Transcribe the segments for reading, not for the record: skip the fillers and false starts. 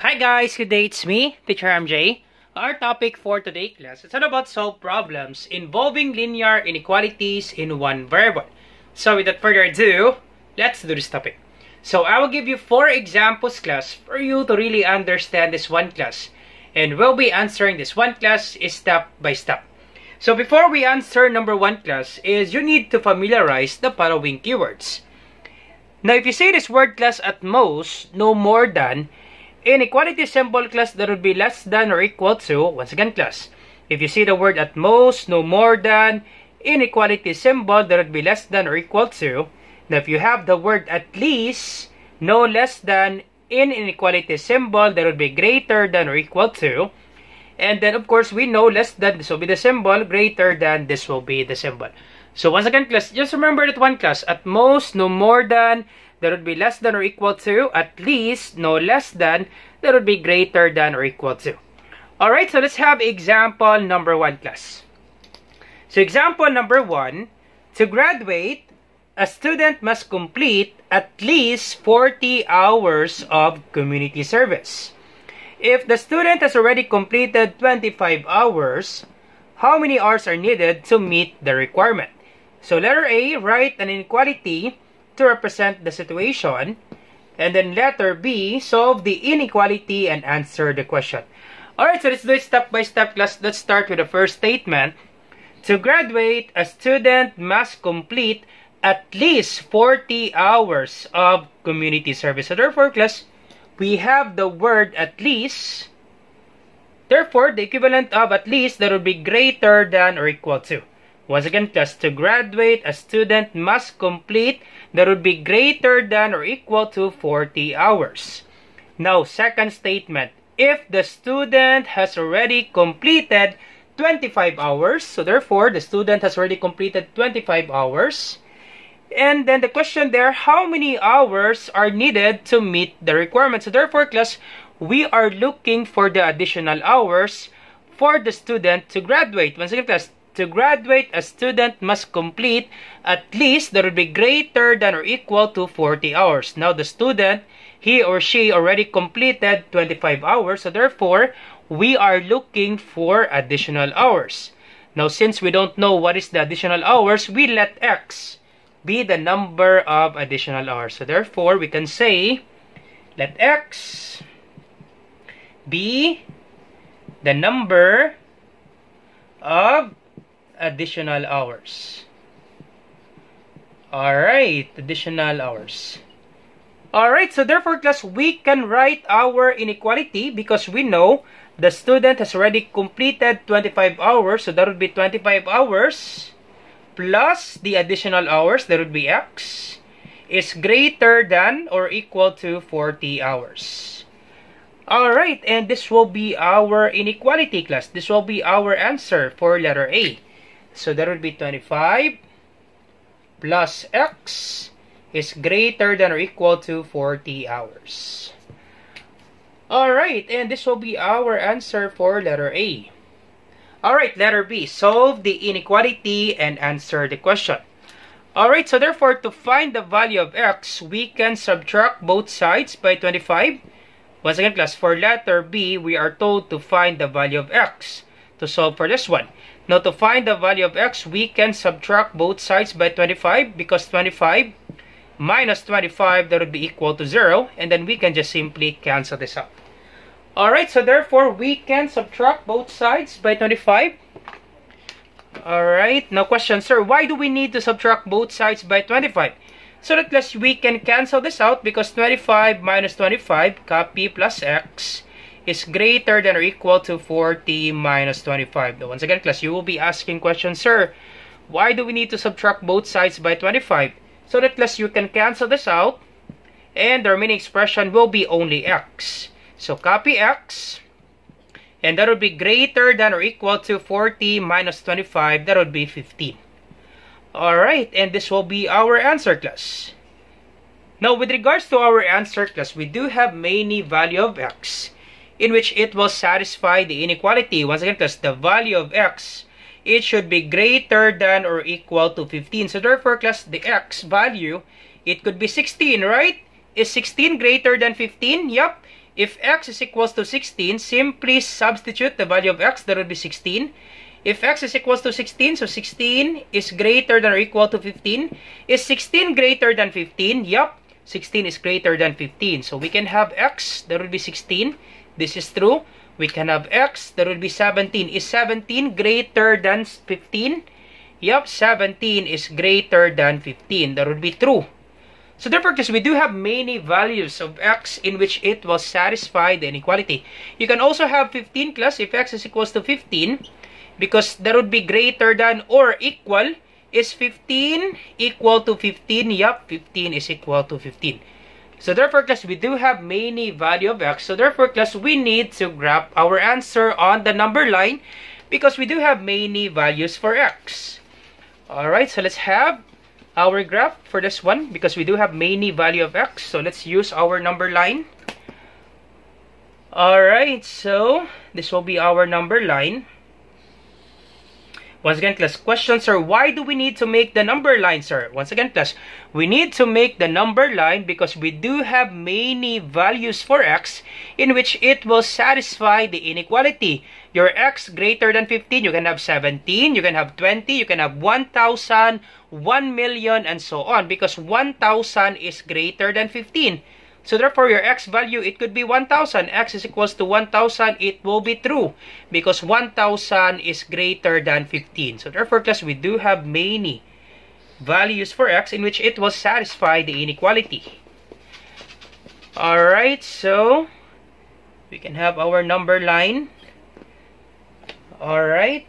Hi guys, good day, it's me, Teacher MJ. Our topic for today class is all about solve problems involving linear inequalities in one variable. So without further ado, let's do this topic. So I will give you 4 examples class for you to really understand this one class. And we'll be answering this one class step by step. So before we answer number 1 class is you need to familiarize the following keywords. Now if you say this word class at most, no more than, inequality symbol class, that would be less than or equal to, once again class, if you see the word at most, no more than, inequality symbol, that would be less than or equal to. Now if you have the word at least, no less than, in inequality symbol, that would be greater than or equal to. And then of course we know less than, this will be the symbol, greater than, this will be the symbol. So once again class, just remember that one class, at most, no more than, that would be less than or equal to, at least, no less than, that would be greater than or equal to. Alright, so let's have example number 1 class. So example number 1, to graduate, a student must complete at least 40 hours of community service. If the student has already completed 25 hours, how many hours are needed to meet the requirement? So letter A, write an inequality to represent the situation. And then letter B, solve the inequality and answer the question. Alright, so let's do it step by step class. Let's start with the first statement. To graduate, a student must complete at least 40 hours of community service. So therefore class, we have the word at least. Therefore, the equivalent of at least, that would be greater than or equal to. Once again class, to graduate, a student must complete, that would be greater than or equal to 40 hours. Now, second statement. If the student has already completed 25 hours, so therefore, the student has already completed 25 hours. And then the question there, how many hours are needed to meet the requirement? So therefore, class, we are looking for the additional hours for the student to graduate. Once again, class, to graduate, a student must complete at least, that would be greater than or equal to 40 hours. Now, the student, he or she already completed 25 hours. So therefore, we are looking for additional hours. Now, since we don't know what is the additional hours, we let X be the number of additional hours. So therefore, we can say, let X be the number of additional hours. Alright, additional hours. Alright, so therefore class, we can write our inequality because we know the student has already completed 25 hours. So that would be 25 hours plus the additional hours, that would be X, is greater than or equal to 40 hours. Alright, and this will be our inequality class. This will be our answer for letter A. So that would be 25 plus X is greater than or equal to 40 hours. Alright, and this will be our answer for letter A. Alright, letter B, solve the inequality and answer the question. Alright, so therefore, to find the value of X, we can subtract both sides by 25. Once again, class, for letter B, we are told to find the value of X to solve for this one. Now, to find the value of X, we can subtract both sides by 25 because 25 minus 25, that would be equal to 0. And then we can just simply cancel this out. Alright, so therefore, we can subtract both sides by 25. Alright, now question, sir, why do we need to subtract both sides by 25? So that class, we can cancel this out because 25 minus 25, copy, plus X, is greater than or equal to 40 minus 25. Now, once again, class, you will be asking questions, sir, why do we need to subtract both sides by 25? So that class, you can cancel this out, and the remaining expression will be only X. So copy X, and that would be greater than or equal to 40 minus 25, that would be 15. Alright, and this will be our answer class. Now, with regards to our answer class, we do have many value of X in which it will satisfy the inequality. Once again class, the value of X, it should be greater than or equal to 15. So therefore class, the X value, it could be 16, right? Is 16 greater than 15? Yup. If x is equals to 16, simply substitute the value of x, that would be 16. If x is equals to 16, so 16 is greater than or equal to 15. Is 16 greater than 15? Yup, 16 is greater than 15. So we can have x, that would be 16. This is true. We can have x, that would be 17. Is 17 greater than 15? Yup, 17 is greater than 15. That would be true. So therefore, because we do have many values of x in which it will satisfy the inequality. You can also have 15 class if x is equals to 15, because that would be greater than or equal. Is 15 equal to 15? Yup, 15 is equal to 15. So therefore, class, we do have many value of x. So therefore, class, we need to graph our answer on the number line because we do have many values for x. Alright, so let's have our graph for this one because we do have many value of x. So let's use our number line. Alright, so this will be our number line. Once again, class, question, sir, why do we need to make the number line, sir? Once again, class, we need to make the number line because we do have many values for x in which it will satisfy the inequality. Your x greater than 15, you can have 17, you can have 20, you can have 1,000, 1 million, and so on because 1,000 is greater than 15. So therefore, your x value, it could be 1,000. X is equals to 1,000. It will be true because 1,000 is greater than 15. So therefore, class, we do have many values for x in which it will satisfy the inequality. Alright, so we can have our number line. Alright.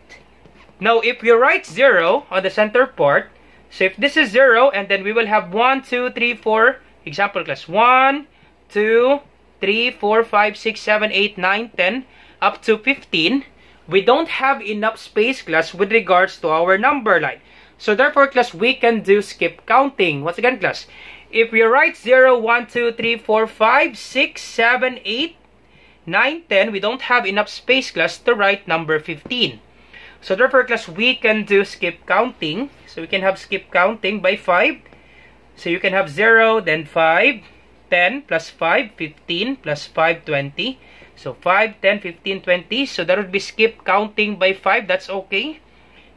Now, if you write 0 on the center part, so if this is 0, and then we will have 1, 2, 3, 4, example class, 1, 2, 3, 4, 5, 6, 7, 8, 9, 10, up to 15. We don't have enough space, class, with regards to our number line. So therefore, class, we can do skip counting. Once again, class, if we write 0, 1, 2, 3, 4, 5, 6, 7, 8, 9, 10, we don't have enough space, class, to write number 15. So therefore, class, we can do skip counting. So we can have skip counting by 5. So you can have 0, then 5, 10, plus 5, 15, plus 5, 20. So 5, 10, 15, 20. So that would be skip counting by 5. That's okay.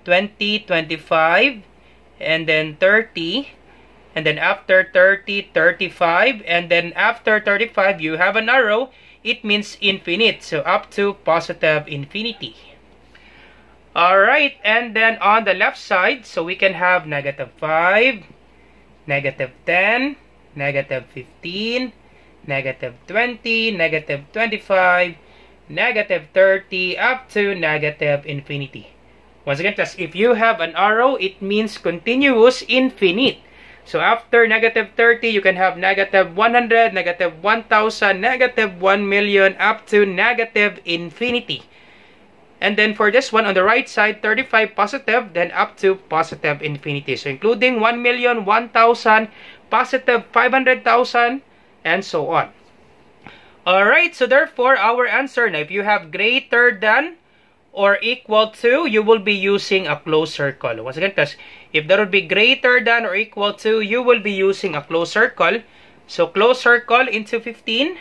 20, 25, and then 30. And then after 30, 35. And then after 35, you have an arrow. It means infinite. So up to positive infinity. Alright, and then on the left side, so we can have negative 5, negative 10, negative 15, negative 20, negative 25, negative 30, up to negative infinity. Once again, class, if you have an arrow, it means continuous infinite. So after negative 30, you can have negative 100, negative 1,000, negative 1 million, up to negative infinity. And then for this one, on the right side, 35 positive, then up to positive infinity. So including 1 million, 1,000, positive 500,000, and so on. Alright, so therefore, our answer now, if you have greater than or equal to, you will be using a closed circle. Once again, class, if that would be greater than or equal to, you will be using a closed circle. So closed circle into 15.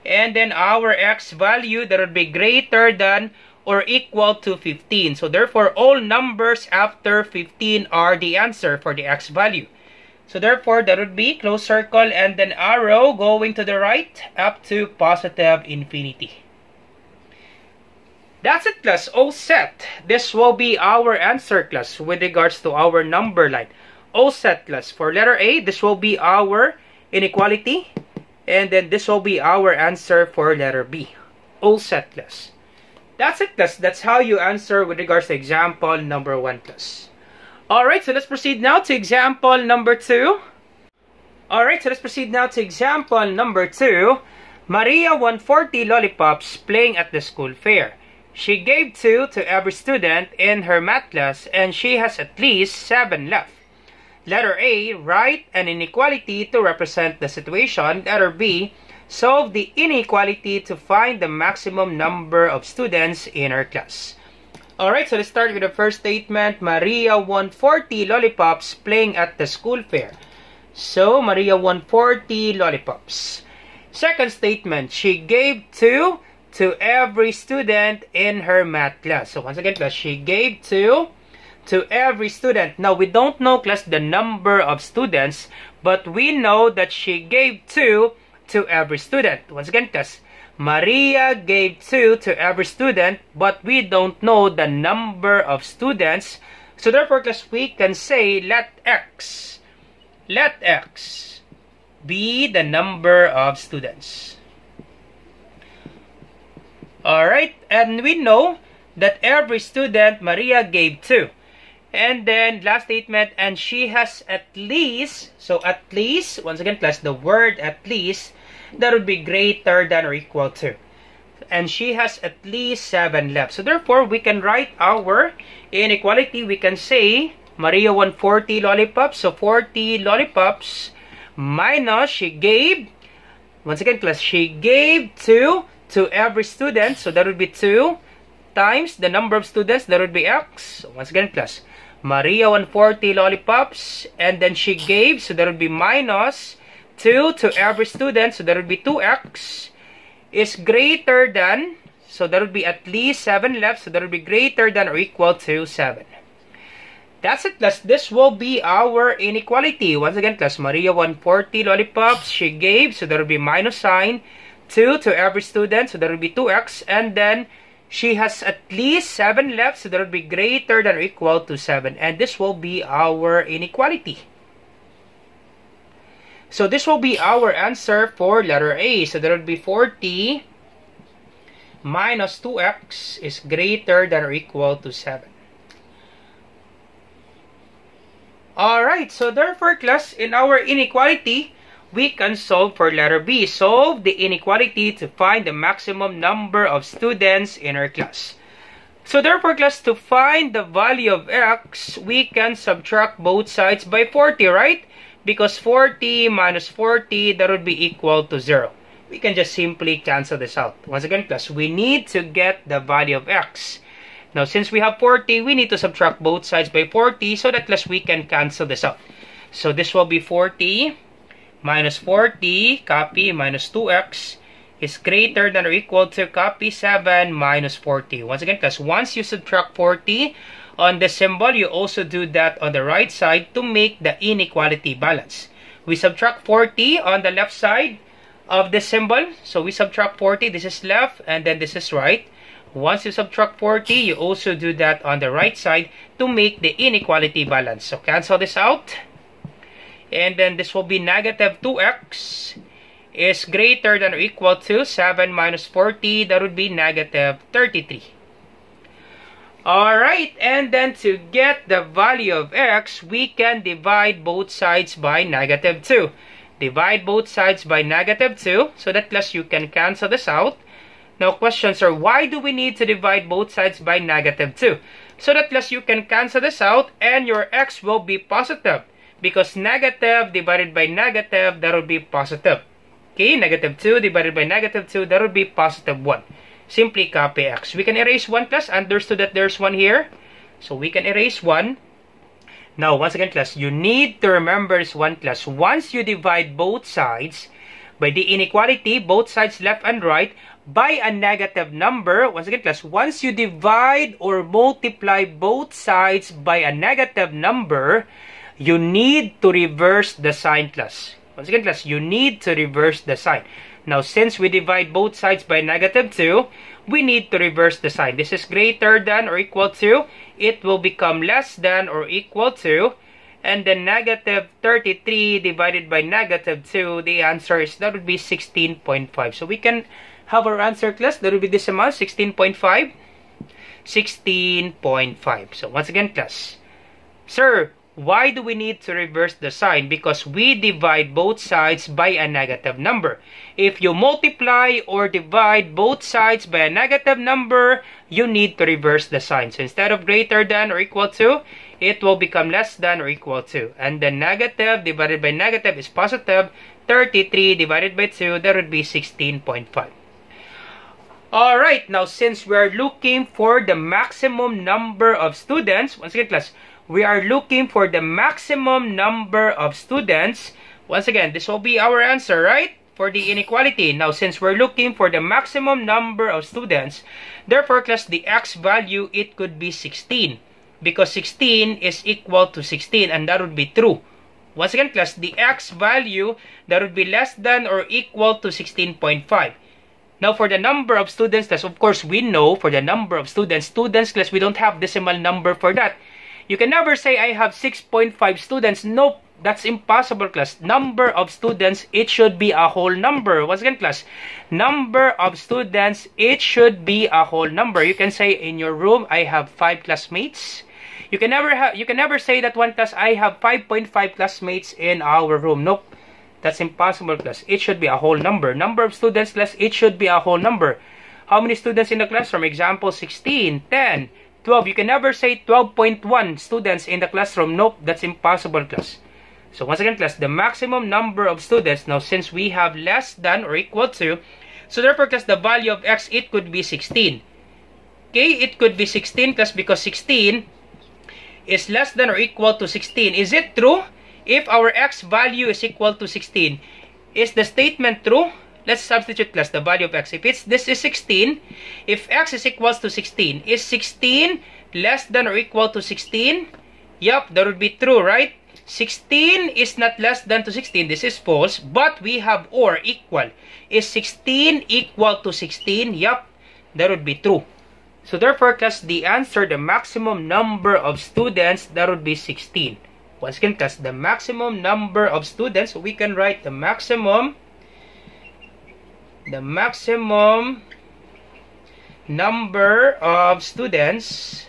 And then our x value, that would be greater than or equal to 15. So therefore, all numbers after 15 are the answer for the x value. So therefore, that would be closed circle and then arrow going to the right up to positive infinity. That's it, class. All set. This will be our answer, class, with regards to our number line. All set, class. For letter A, this will be our inequality. And then this will be our answer for letter B. All set, class. That's it, class. That's how you answer with regards to example number 1, class. Alright, so let's proceed now to example number 2. Alright, so let's proceed now to example number 2. Maria won 40 lollipops playing at the school fair. She gave 2 to every student in her math class and she has at least 7 left. Letter A, write an inequality to represent the situation. Letter B, solve the inequality to find the maximum number of students in her class. Alright, so let's start with the first statement. Maria won 40 lollipops playing at the school fair. So, Maria won 40 lollipops. Second statement, she gave 2 to every student in her math class. So once again, class, she gave 2 to every student. Now, we don't know, class, the number of students, but we know that she gave 2 to every student. Once again, class, Maria gave 2 to every student, but we don't know the number of students. So therefore, class, we can say let X be the number of students. Alright, and we know that every student Maria gave 2. And then last statement, and she has at least, so at least, once again, class, the word at least, that would be greater than or equal to. And she has at least 7 left. So therefore, we can write our inequality. We can say Maria won 40 lollipops. So 40 lollipops minus she gave, once again, class, she gave 2 to every student. So that would be 2 times the number of students. That would be X. So once again, class, Maria won 40 lollipops. And then she gave, so that would be minus 2 to every student. So that would be 2X is greater than, so that would be at least 7 left. So that would be greater than or equal to 7. That's it, class. This will be our inequality. Once again, class, Maria won 40 lollipops. She gave, so that would be minus sign, 2 to every student. So that would be 2X. And then she has at least 7 left. So that would be greater than or equal to 7. And this will be our inequality. So this will be our answer for letter A. So that would be 40 minus 2X is greater than or equal to 7. Alright, so therefore, class, in our inequality, we can solve for letter B. Solve the inequality to find the maximum number of students in our class. So therefore, class, to find the value of X, we can subtract both sides by 40, right? Because 40 minus 40, that would be equal to 0. We can just simply cancel this out. Once again, class, we need to get the value of X. Now, since we have 40, we need to subtract both sides by 40 so that, class, we can cancel this out. So this will be 40 minus 40, copy, minus 2X is greater than or equal to, copy, 7 minus 40. Once again, class, once you subtract 40 on the symbol, you also do that on the right side to make the inequality balance. We subtract 40 on the left side of the symbol. So we subtract 40, this is left, and then this is right. Once you subtract 40, you also do that on the right side to make the inequality balance. So cancel this out. And then this will be negative 2X is greater than or equal to 7 minus 40. That would be negative 33. Alright, and then to get the value of X, we can divide both sides by negative 2. Divide both sides by negative 2 so that, class, you can cancel this out. Now, questions are, why do we need to divide both sides by negative 2? So that, class, you can cancel this out and your X will be positive. Because negative divided by negative, that would be positive. Okay, negative 2 divided by negative 2, that would be positive 1. Simply copy X. We can erase 1, class. Understood that there's 1 here. So we can erase 1. Now, once again, class, you need to remember this 1, class. Once you divide both sides by the inequality, both sides left and right, by a negative number, once again, class, once you divide or multiply both sides by a negative number, you need to reverse the sign, class. Once again, class, you need to reverse the sign. Now, since we divide both sides by negative 2, we need to reverse the sign. This is greater than or equal to. It will become less than or equal to. And then negative 33 divided by negative 2, the answer is, that would be 16.5. So we can have our answer, class. That would be this amount, 16.5. 16.5. So once again, class. Sir, why do we need to reverse the sign? Because we divide both sides by a negative number. If you multiply or divide both sides by a negative number, you need to reverse the sign. So instead of greater than or equal to, it will become less than or equal to. And then negative divided by negative is positive. 33 divided by 2, that would be 16.5. Alright, now since we are looking for the maximum number of students, once again, class, we are looking for the maximum number of students. Once again, this will be our answer, right? for the inequality. Now, since we're looking for the maximum number of students, therefore, class, the x value, it could be 16. Because 16 is equal to 16, and that would be true. Once again, class, the x value, that would be less than or equal to 16.5. Now, for the number of students, class, of course, we know for the number of students, class, we don't have decimal number for that. You can never say, I have 6.5 students. Nope, that's impossible, class. Number of students, it should be a whole number. Once again, class, number of students, it should be a whole number. You can say, in your room, I have 5 classmates. You can never say that one class, I have 5.5 classmates in our room. Nope. That's impossible, class. It should be a whole number. Number of students, class, it should be a whole number. How many students in the classroom? Example, 16, 10, 12. You can never say 12.1 students in the classroom. Nope, that's impossible, class. So once again, class, the maximum number of students, now since we have less than or equal to, so therefore, class, the value of x, it could be 16. Okay, it could be 16, class, because 16 is less than or equal to 16. Is it true? If our x value is equal to 16, is the statement true? Let's substitute, class, the value of x. If this is 16, if x is equals to 16, is 16 less than or equal to 16? Yup, that would be true, right? 16 is not less than to 16. This is false, but we have or equal. Is 16 equal to 16? Yup, that would be true. So therefore, class, the answer, the maximum number of students, that would be 16. Once again, class, the maximum number of students, so we can write the maximum number of students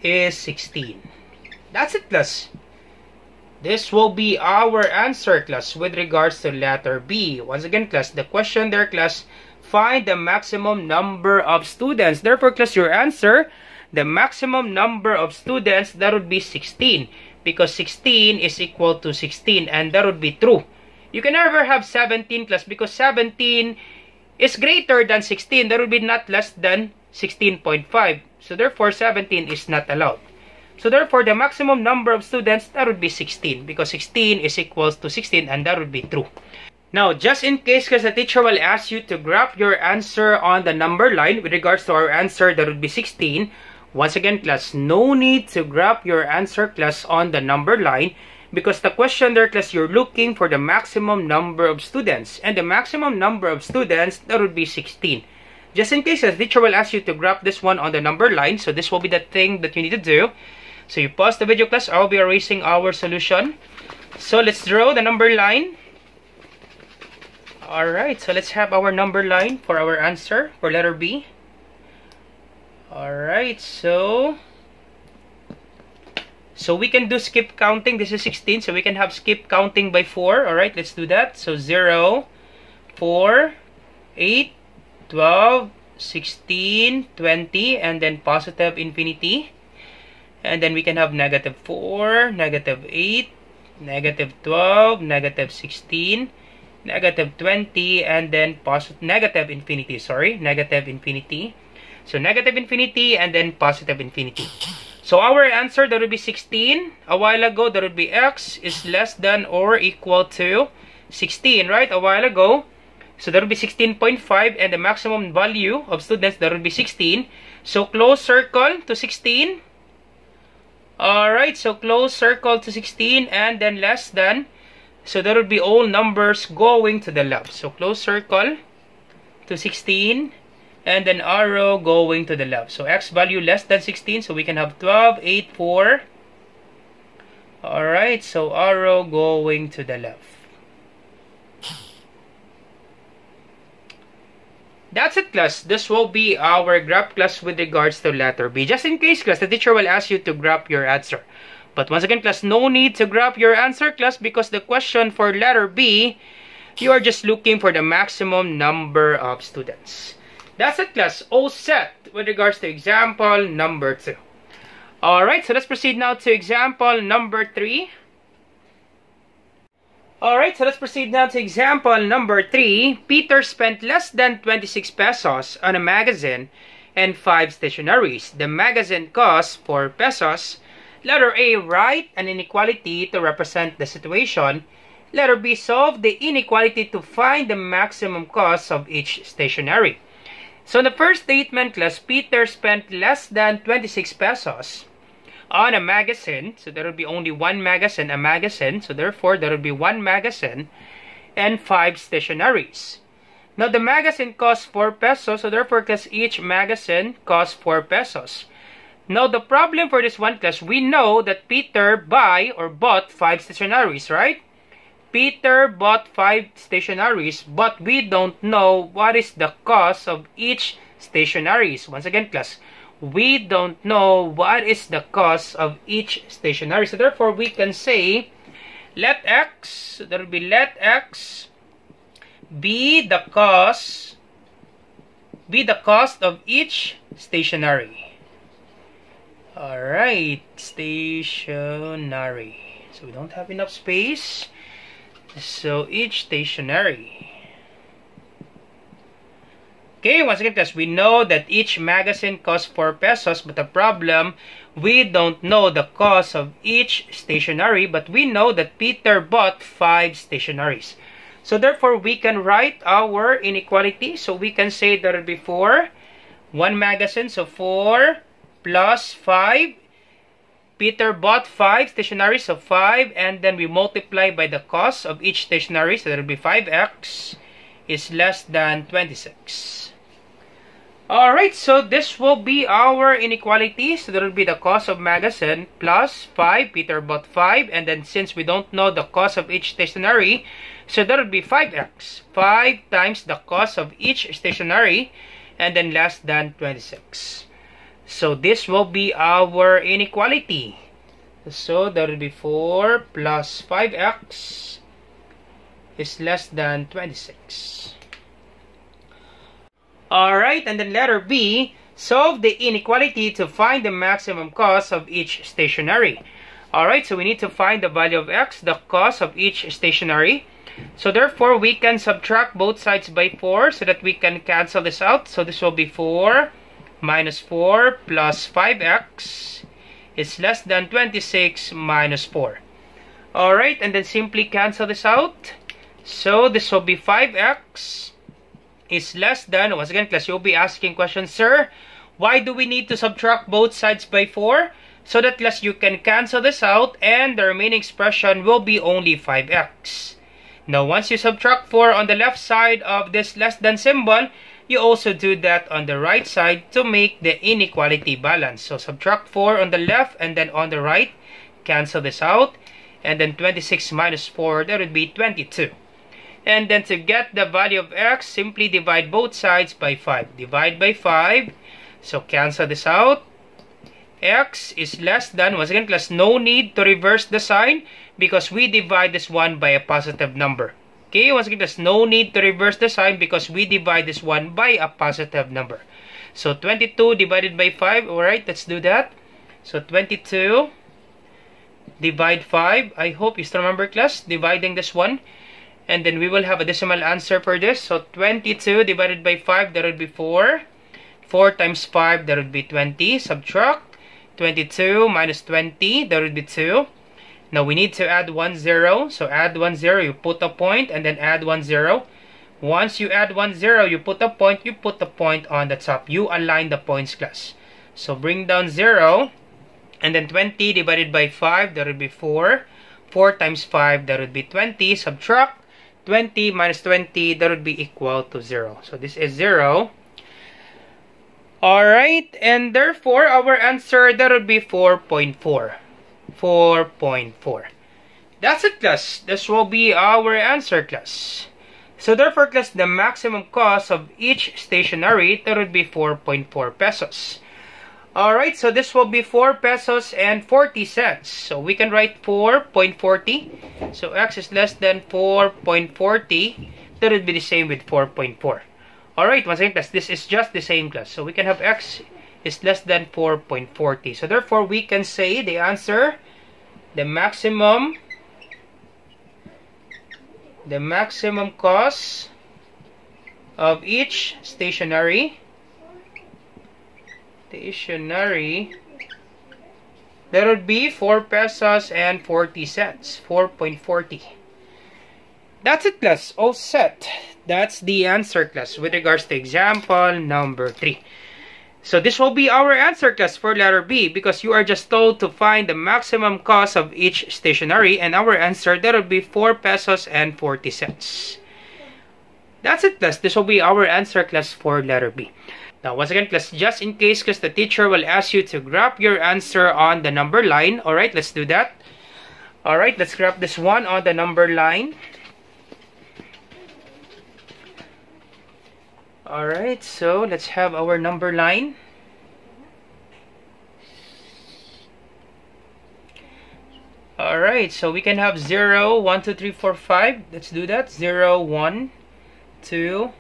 is 16. That's it, class. This will be our answer, class, with regards to letter B. Once again, class, the question there, class, find the maximum number of students. Therefore, class, your answer, the maximum number of students, that would be 16. Because 16 is equal to 16, and that would be true. You can never have 17, class, because 17 is greater than 16. That would be not less than 16.5. So therefore, 17 is not allowed. So therefore, the maximum number of students, that would be 16. Because 16 is equals to 16, and that would be true. Now, just in case, because the teacher will ask you to graph your answer on the number line with regards to our answer, that would be 16. Once again, class, no need to graph your answer, class, on the number line, because the question there, class, you're looking for the maximum number of students, and the maximum number of students, that would be 16. Just in case, the teacher will ask you to graph this one on the number line, so this will be the thing that you need to do. So you pause the video, class. I'll be erasing our solution. So let's draw the number line. Alright, so let's have our number line for our answer for letter B. Alright, so we can do skip counting. This is 16, so we can have skip counting by 4. Alright, let's do that. So 0, 4, 8, 12, 16, 20, and then positive infinity. And then we can have negative 4, negative 8, negative 12, negative 16, negative 20, and then negative infinity. Negative infinity. So negative infinity and then positive infinity. So our answer, that would be 16. A while ago, that would be x is less than or equal to 16, right? A while ago. So that would be 16.5, and the maximum value of students, that would be 16. So close circle to 16. Alright, so close circle to 16 and then less than. So that would be all numbers going to the left. So close circle to 16 and then arrow going to the left. So x value less than 16, so we can have 12, 8, 4. Alright, so arrow going to the left. That's it, class. This will be our graph, class, with regards to letter B. Just in case, class, the teacher will ask you to graph your answer. But once again, class, no need to graph your answer, class, because the question for letter B, you are just looking for the maximum number of students. That's it, class. All set with regards to example number 2. Alright, so let's proceed now to example number 3. Alright, so let's proceed now to example number 3. Peter spent less than 26 pesos on a magazine and 5 stationaries. The magazine costs 4 pesos. Letter A, write an inequality to represent the situation. Letter B, solve the inequality to find the maximum cost of each stationery. So in the first statement, class, Peter spent less than 26 pesos on a magazine. So there will be only one magazine, a magazine. So therefore, there will be one magazine and 5 stationaries. Now the magazine costs 4 pesos. So therefore, class, each magazine costs 4 pesos. Now the problem for this one, class, we know that Peter bought 5 stationaries, right? Peter bought 5 stationaries, but we don't know what is the cost of each stationaries. Once again, class, we don't know what is the cost of each stationery. So therefore, we can say, let X, there will be let X be the cost of each stationery. Alright, stationery. So we don't have enough space. So each stationery. Okay, once again, class, we know that each magazine costs 4 pesos, but the problem, we don't know the cost of each stationery, but we know that Peter bought 5 stationaries. So therefore, we can write our inequality. So we can say that will be 4, 1 magazine, so 4 plus 5. Peter bought 5 stationaries, so 5, and then we multiply by the cost of each stationery, so that will be 5x is less than 26. Alright, so this will be our inequality. So that will be the cost of magazine plus 5. Peter bought 5, and then since we don't know the cost of each stationery, so that will be 5x. 5 times the cost of each stationery, and then less than 26. So this will be our inequality. So that will be 4 plus 5x is less than 26. Alright, and then letter B, solve the inequality to find the maximum cost of each stationery. Alright, so we need to find the value of x, the cost of each stationery. So therefore, we can subtract both sides by 4 so that we can cancel this out. So this will be 4 minus 4 plus 5x is less than 26 minus 4. Alright, and then simply cancel this out. So this will be 5x is less than, once again, class, you'll be asking questions, sir, why do we need to subtract both sides by 4? So that, class, you can cancel this out and the remaining expression will be only 5x. Now, once you subtract 4 on the left side of this less than symbol, you also do that on the right side to make the inequality balance. So subtract 4 on the left and then on the right, cancel this out, and then 26 minus 4, that would be 22. And then to get the value of x, simply divide both sides by 5. Divide by 5, so cancel this out. X is less than, once again, class, no need to reverse the sign because we divide this one by a positive number. Okay, once again, there's no need to reverse the sign because we divide this one by a positive number. So 22 divided by 5, alright, let's do that. So 22 divide 5. I hope you still remember, class, dividing this one. And then we will have a decimal answer for this. So 22 divided by 5, that would be 4. 4 times 5, that would be 20. Subtract 22 minus 20, that would be 2. Now we need to add 1 0. So add 1 0, you put a point and then add 1 0. Once you add 1 0, you put a point on the top. You align the points, class. So bring down 0. And then 20 divided by 5, that would be 4. 4 times 5, that would be 20. Subtract 20 minus 20, that would be equal to 0. So this is 0. Alright, and therefore our answer, that would be 4.4. 4.4. That's it, class. This will be our answer, class. So therefore, class, the maximum cost of each stationery, that would be 4.4 pesos. Alright, so this will be 4 pesos and 40 cents. So we can write 4.40. So x is less than 4.40. That would be the same with 4.4. Alright, once again, class, this is just the same, class. So we can have x is less than 4.40. So therefore, we can say the answer, the maximum cost of each stationery, that would be 4 pesos and 40 cents, 4.40. That's it, class. All set. That's the answer, class, with regards to example number 3. So this will be our answer, class, for letter B, because you are just told to find the maximum cost of each stationery, and our answer, that would be 4 pesos and 40 cents. That's it, class. This will be our answer, class, for letter B. Now, once again, class, just in case, class, the teacher will ask you to graph your answer on the number line. Alright, let's do that. Alright, let's graph this one on the number line. Alright, so let's have our number line. Alright, so we can have 0, 1, 2, 3, 4, 5. Let's do that. 0, 1, 2,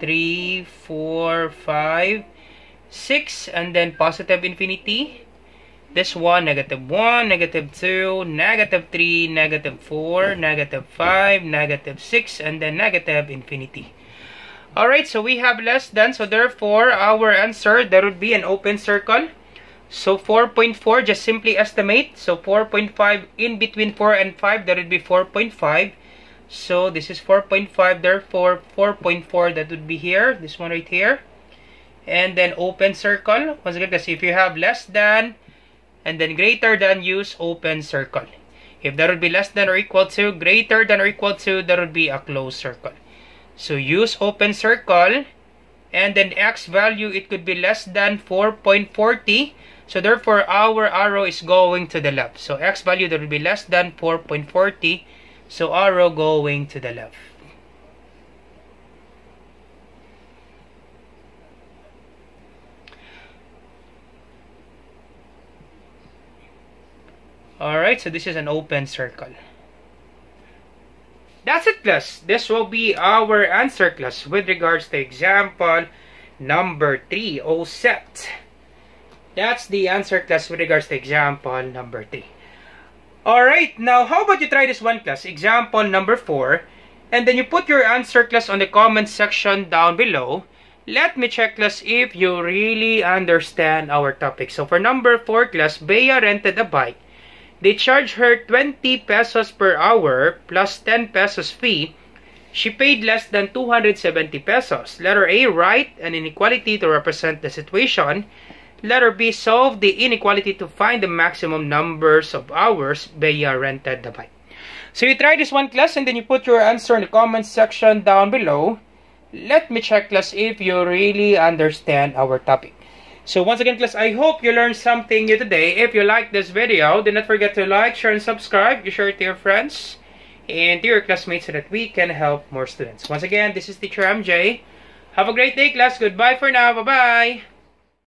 3, 4, 5, 6, and then positive infinity. This one, negative 1, negative 2, negative 3, negative 4, negative 5, negative 6, and then negative infinity. Alright, so we have less than, so therefore our answer, there would be an open circle. So 4.4, just simply estimate. So 4.5, in between 4 and 5, that would be 4.5. So this is 4.5, therefore 4.4, that would be here, this one right here. And then open circle. Once again, because if you have less than and then greater than, use open circle. If that would be less than or equal to, greater than or equal to, that would be a closed circle. So use open circle, and then x value, it could be less than 4.40. So therefore our arrow is going to the left. So x value, that would be less than 4.40. So arrow going to the left. Alright, so this is an open circle. That's it, class. This will be our answer, class, with regards to example number 3. All set. That's the answer, class, with regards to example number 3. Alright, now how about you try this one, class, example number 4, and then you put your answer, class, on the comment section down below. Let me check, class, if you really understand our topic. So for number 4, class, Bea rented a bike. They charged her 20 pesos per hour plus 10 pesos fee. She paid less than 270 pesos. Letter A, write an inequality to represent the situation. Letter B, solve the inequality to find the maximum numbers of hours Bea rented the bike. So you try this one, class, and then you put your answer in the comment section down below. Let me check, class, if you really understand our topic. So once again, class, I hope you learned something new today. If you like this video, do not forget to like, share, and subscribe. You share it to your friends and to your classmates so that we can help more students. Once again, this is Teacher MJ. Have a great day, class. Goodbye for now. Bye-bye.